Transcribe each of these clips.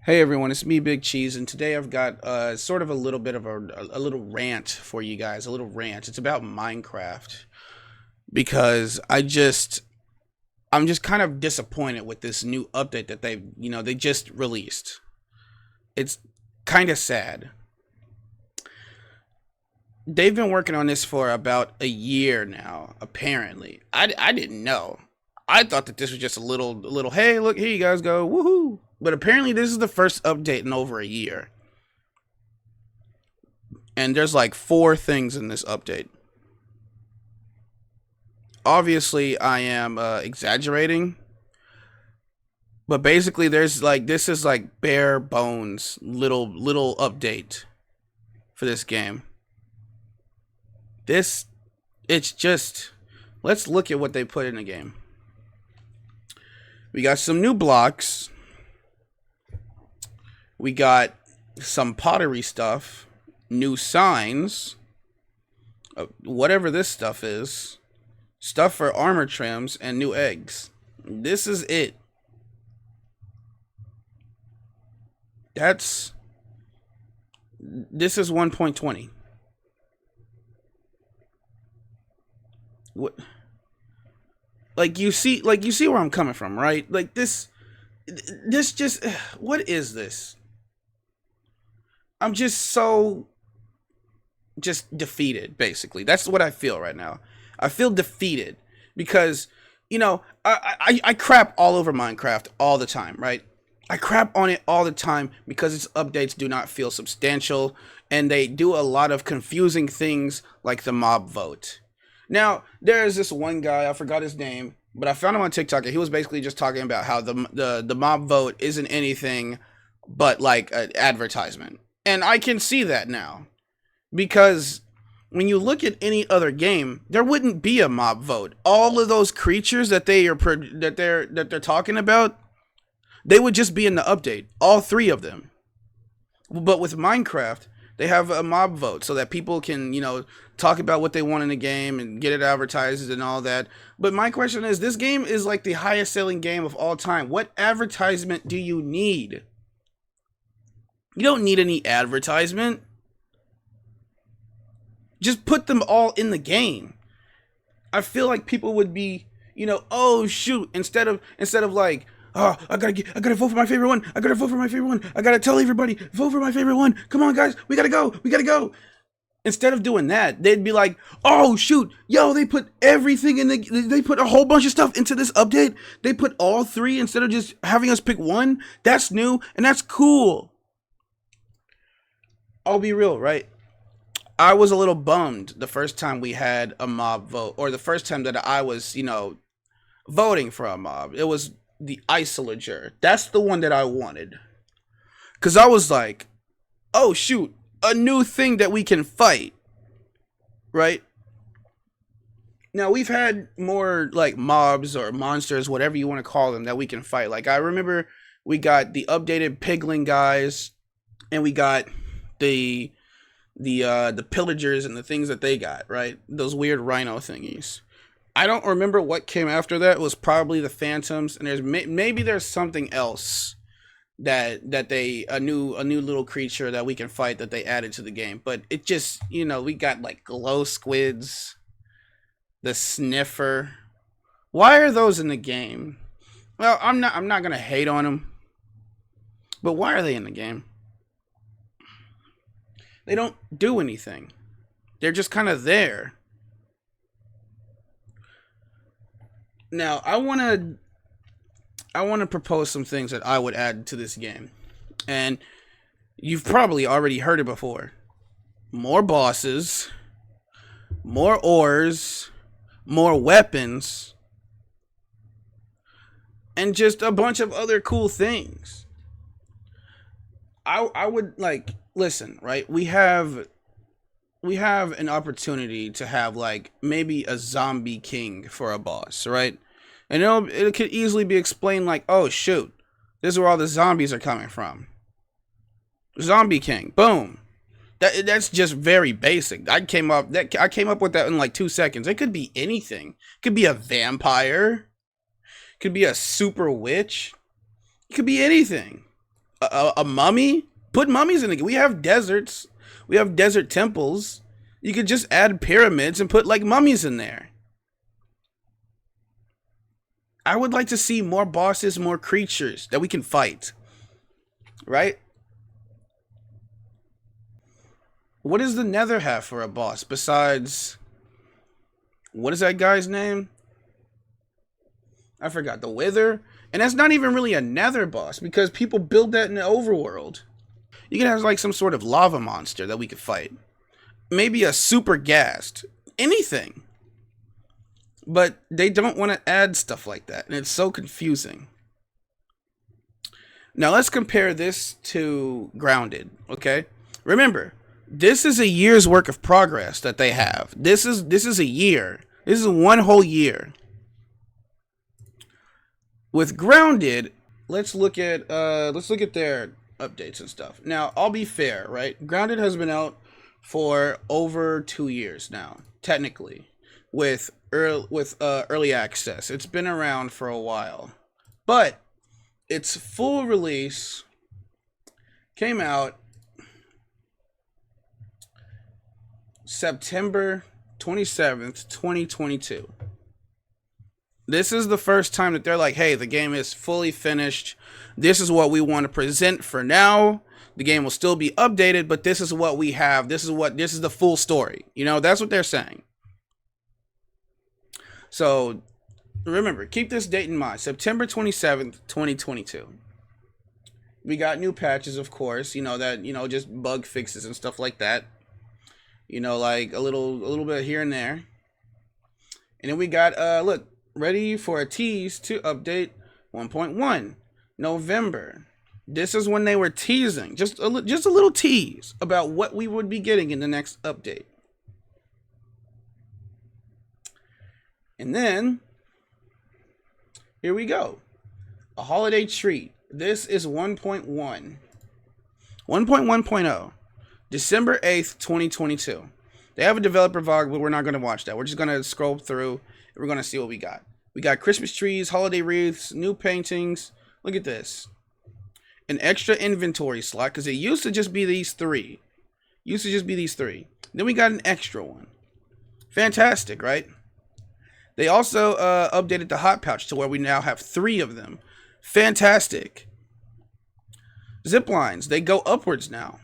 Hey everyone, it's me, Big Cheese, and today I've got sort of a little bit of a little rant for you guys. A little rant. It's about Minecraft because I'm just kind of disappointed with this new update that they just released. It's kind of sad. They've been working on this for about a year now. Apparently, I didn't know. I thought that this was just a little. Hey, look here, you guys go, woohoo! But apparently, this is the first update in over a year. And there's like four things in this update. Obviously, I am exaggerating, but basically, there's like this is like bare bones little update for this game. This it's just let's look at what they put in the game. We got some new blocks. We got some pottery stuff, new signs, whatever this stuff is, stuff for armor trims, and new eggs. This is it. That's this is 1.20. What like you see where I'm coming from, right? Like this just what is this? I'm just so just defeated basically. That's what I feel right now. I feel defeated because I crap all over Minecraft all the time, right? I crap on it all the time because its updates do not feel substantial and they do a lot of confusing things like the mob vote. Now, there's this one guy, I forgot his name, but I found him on TikTok and he was basically just talking about how the mob vote isn't anything but like an advertisement. And I can see that now because when you look at any other game, there wouldn't be a mob vote. All of those creatures that they're talking about, they would just be in the update. All three of them. But with Minecraft, they have a mob vote so that people can, talk about what they want in the game and get it advertised and all that. But my question is, this game is like the highest selling game of all time. What advertisement do you need? You don't need any advertisement. Just put them all in the game. I feel like people would be, oh shoot, instead of like, oh, I gotta vote for my favorite one. I gotta vote for my favorite one. I gotta tell everybody, vote for my favorite one. Come on, guys, we gotta go. We gotta go. Instead of doing that, they'd be like, oh shoot, yo, they put everything they put a whole bunch of stuff into this update. They put all three instead of just having us pick one. That's new and that's cool. I'll be real, right? I was a little bummed the first time we had a mob vote, or the first time that I was, voting for a mob. It was the Isolager. That's the one that I wanted. Because I was like, oh, shoot, a new thing that we can fight, right? Now, we've had more, like, mobs or monsters, whatever you want to call them, that we can fight. Like, I remember we got the updated Piglin guys, and we got the the pillagers and the things that they got, right? Those weird rhino thingies. I don't remember what came after that. It was probably the phantoms, and maybe there's something else that they a new little creature that we can fight that they added to the game. But it just we got like glow squids, the sniffer. Why are those in the game? Well, I'm not gonna hate on them, but why are they in the game? They don't do anything. They're just kind of there. Now, I want to propose some things that I would add to this game. And you've probably already heard it before. More bosses, more ores, more weapons, and just a bunch of other cool things. I would like listen, right? We have an opportunity to have like maybe a zombie king for a boss, right? And it could easily be explained like, oh shoot, this is where all the zombies are coming from. Zombie king, boom. That's just very basic. I came up with that in like 2 seconds. It could be anything. It could be a vampire. It could be a super witch. It could be anything. A mummy? Put mummies in it. We have deserts. We have desert temples. You could just add pyramids and put like mummies in there. I would like to see more bosses, more creatures that we can fight. Right? What does the Nether have for a boss besides, what is that guy's name? I forgot. The Wither? And that's not even really a Nether boss because people build that in the overworld. You can have like some sort of lava monster that we could fight. Maybe a super ghast. Anything. But they don't want to add stuff like that. And it's so confusing. Now let's compare this to Grounded. Okay? Remember, this is a year's work of progress that they have. This is a year. This is one whole year. With Grounded, let's look at their updates and stuff. Now, I'll be fair, right? Grounded has been out for over 2 years now, technically, with early access. It's been around for a while, but its full release came out September 27th, 2022. This is the first time that they're like, hey, the game is fully finished. This is what we want to present for now. The game will still be updated, but this is what we have. This is the full story. You know, that's what they're saying. So remember, keep this date in mind. September 27th, 2022. We got new patches, of course, just bug fixes and stuff like that. Like a little bit here and there. And then we got look, ready for a tease to update 1.1 November. This is when they were teasing, just a little tease about what we would be getting in the next update. And then here we go. A holiday treat. This is 1.1. 1.1.0. December 8th, 2022. They have a developer vlog, but we're not going to watch that. We're just going to scroll through and we're going to see what we got. We got Christmas trees, holiday wreaths, new paintings. Look at this. An extra inventory slot because it used to just be these three. Then we got an extra one. Fantastic, right? They also updated the hot pouch to where we now have 3 of them. Fantastic. Zip lines, they go upwards now.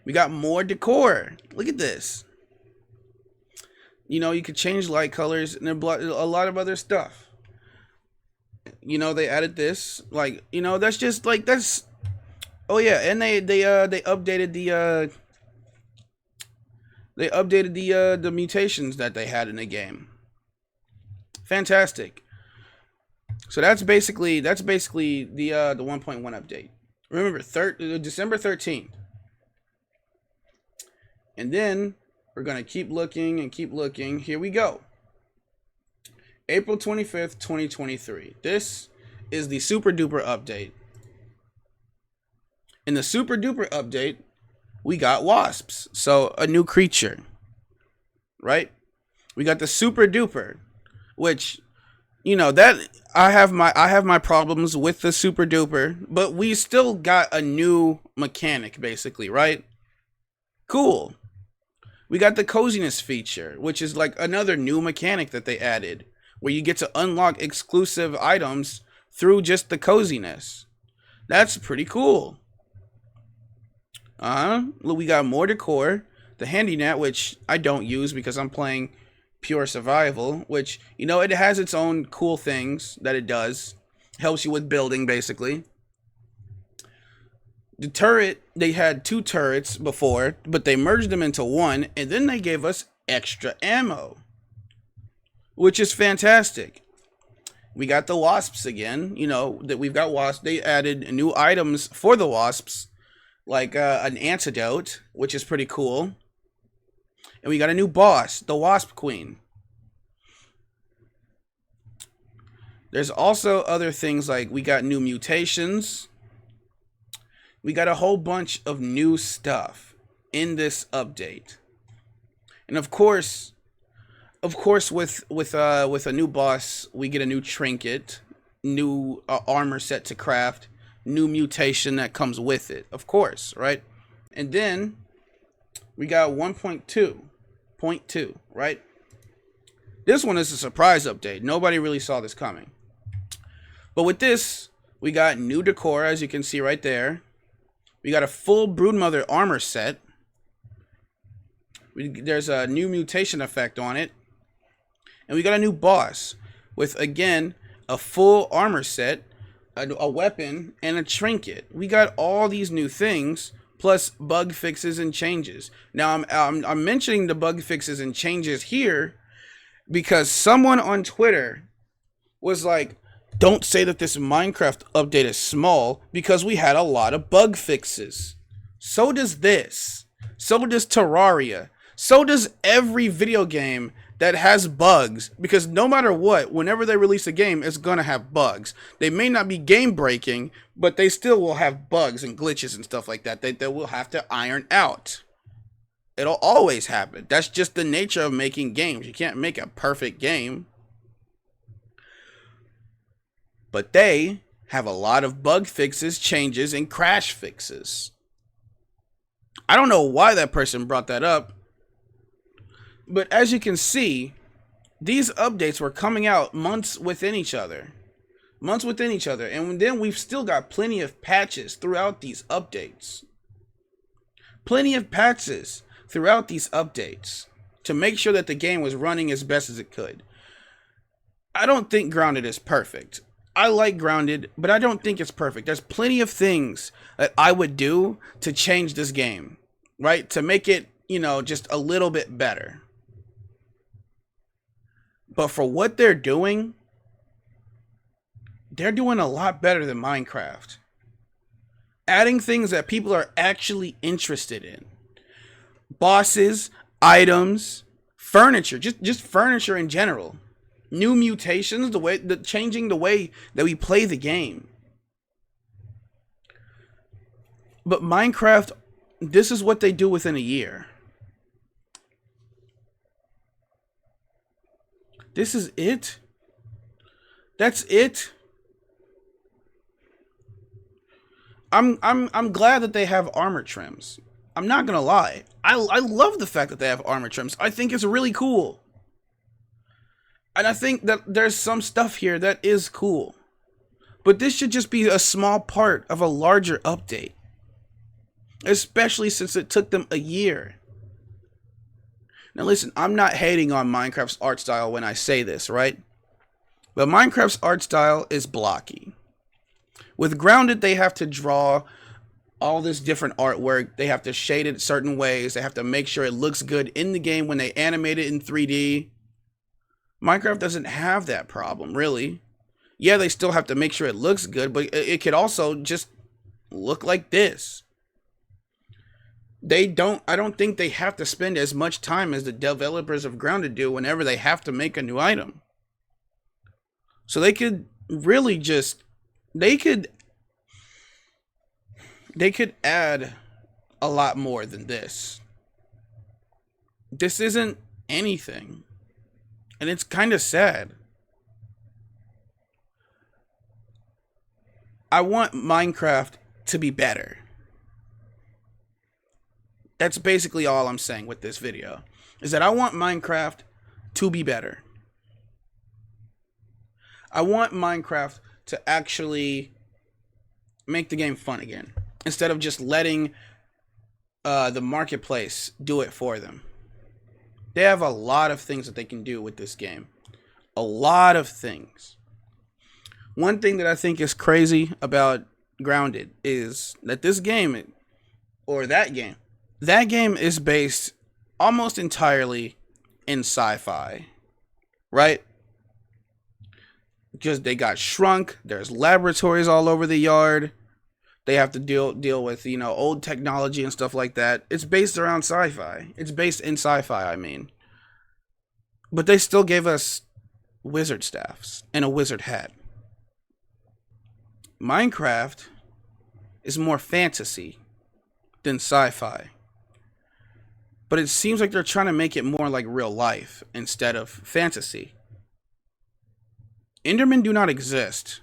We got more decor. Look at this. You could change light colors and a lot of other stuff. They added this. That's just like that's. Oh yeah, and they updated the mutations that they had in the game. Fantastic. So that's basically the 1.1 update. Remember, December 13th. And then we're going to keep looking and keep looking. Here we go. April 25th, 2023. This is the super duper update. In the super duper update, we got wasps. So a new creature. Right? We got the super duper, which that I have my problems with the super duper, but we still got a new mechanic basically, right? Cool. We got the coziness feature, which is like another new mechanic that they added, where you get to unlock exclusive items through just the coziness. That's pretty cool. We got more decor. The handy net, which I don't use because I'm playing pure survival, which, it has its own cool things that it does. Helps you with building, basically. The turret, they had 2 turrets before, but they merged them into one, and then they gave us extra ammo, which is fantastic. We got the wasps again, that we've got wasps. They added new items for the wasps, like an antidote, which is pretty cool. And we got a new boss, the Wasp Queen. There's also other things like we got new mutations. We got a whole bunch of new stuff in this update. And of course with a new boss, we get a new trinket, new armor set to craft, new mutation that comes with it, of course, right? And then we got 1.2.2, right? This one is a surprise update. Nobody really saw this coming. But with this, we got new decor, as you can see right there. We got a full Broodmother armor set. There's a new mutation effect on it. And we got a new boss with, again, a full armor set, a weapon, and a trinket. We got all these new things, plus bug fixes and changes. Now, I'm mentioning the bug fixes and changes here because someone on Twitter was like, don't say that this Minecraft update is small because we had a lot of bug fixes. So does this. So does Terraria. So does every video game that has bugs, because no matter what, whenever they release a game, it's gonna have bugs. They may not be game breaking, but they still will have bugs and glitches and stuff like that they will have to iron out. It'll always happen. That's just the nature of making games. You can't make a perfect game. But they have a lot of bug fixes, changes, and crash fixes. I don't know why that person brought that up. But as you can see, these updates were coming out months within each other. Months within each other. And then we've still got plenty of patches throughout these updates. Plenty of patches throughout these updates to make sure that the game was running as best as it could. I don't think Grounded is perfect. I like Grounded, but I don't think it's perfect. There's plenty of things that I would do to change this game, right? To make it, just a little bit better. But for what they're doing a lot better than Minecraft. Adding things that people are actually interested in. Bosses, items, furniture, just furniture in general. New mutations, changing the way that we play the game. But Minecraft, this is what they do within a year. This is it. That's it. I'm glad that they have armor trims. I'm not gonna lie. I love the fact that they have armor trims. I think it's really cool. And I think that there's some stuff here that is cool. But this should just be a small part of a larger update. Especially since it took them a year. Now listen, I'm not hating on Minecraft's art style when I say this, right? But Minecraft's art style is blocky. With Grounded, they have to draw all this different artwork. They have to shade it certain ways. They have to make sure it looks good in the game when they animate it in 3D. Minecraft doesn't have that problem, really. Yeah, they still have to make sure it looks good, but it could also just look like this. I don't think they have to spend as much time as the developers of Grounded do whenever they have to make a new item. So they could really they could add a lot more than this. This isn't anything. And it's kind of sad. I want Minecraft to be better. That's basically all I'm saying with this video. Is that I want Minecraft to be better. I want Minecraft to actually make the game fun again. Instead of just letting the marketplace do it for them. They have a lot of things that they can do with this game. A lot of things. One thing that I think is crazy about Grounded is that this game, or that game is based almost entirely in sci-fi, right? Because they got shrunk, there's laboratories all over the yard, they have to deal with, old technology and stuff like that. It's based around sci-fi. It's based in sci-fi, I mean. But they still gave us wizard staffs and a wizard hat. Minecraft is more fantasy than sci-fi. But it seems like they're trying to make it more like real life instead of fantasy. Endermen do not exist.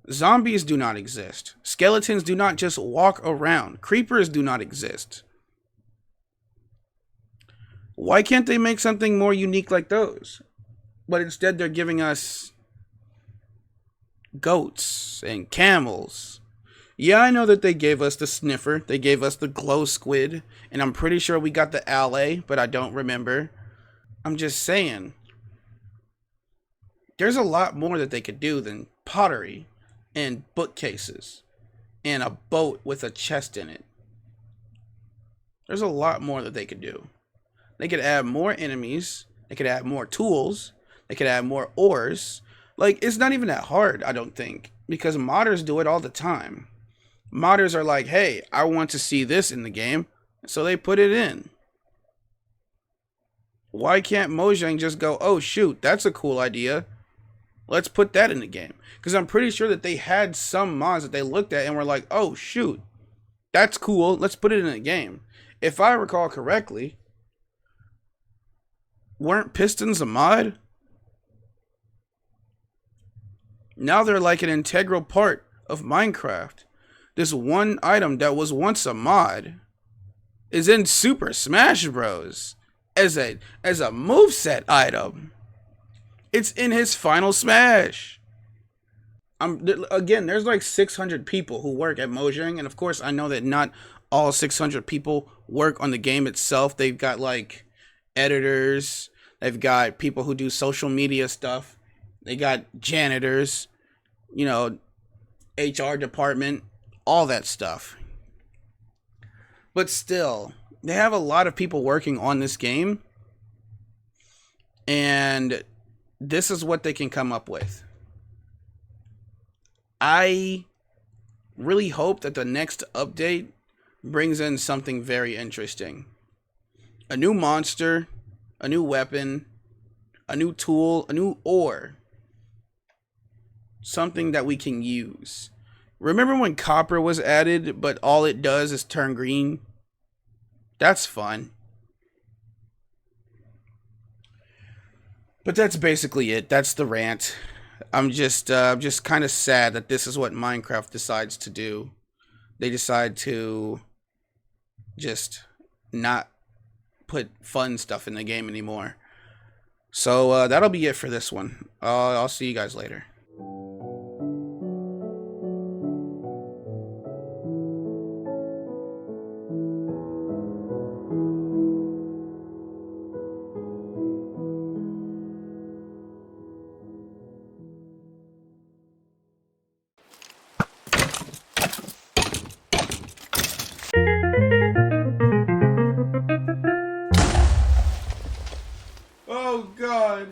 Zombies do not exist. Skeletons do not just walk around. Creepers do not exist. Why can't they make something more unique like those? But instead they're giving us goats and camels. Yeah, I know that they gave us the sniffer. They gave us the glow squid. And I'm pretty sure we got the aloe, but I don't remember. I'm just saying. There's a lot more that they could do than pottery and bookcases and a boat with a chest in it. There's a lot more that they could do. They could add more enemies. They could add more tools. They could add more ores. Like, it's not even that hard, I don't think, because modders do it all the time. Modders are like, hey, I want to see this in the game, so they put it in. Why can't Mojang just go, oh shoot, that's a cool idea, let's put that in the game? Because I'm pretty sure that they had some mods that they looked at and were like, oh shoot, that's cool, let's put it in the game. If I recall correctly, weren't pistons a mod? Now they're like an integral part of Minecraft. This one item that was once a mod is in Super Smash Bros. as a moveset item. It's in his final Smash. Again, there's like 600 people who work at Mojang, and of course I know that not all 600 people work on the game itself. They've got like editors, they've got people who do social media stuff, they got janitors, you know, HR department, all that stuff. But still, they have a lot of people working on this game, and this is what they can come up with. I really hope that the next update brings in something very interesting. A new monster, a new weapon, a new tool, a new ore. Something that we can use. Remember when copper was added, but all it does is turn green? That's fun. But that's basically it. That's the rant. I'm just kind of sad that this is what Minecraft decides to do. They decide to just not put fun stuff in the game anymore. So that'll be it for this one. I'll see you guys later. Oh God.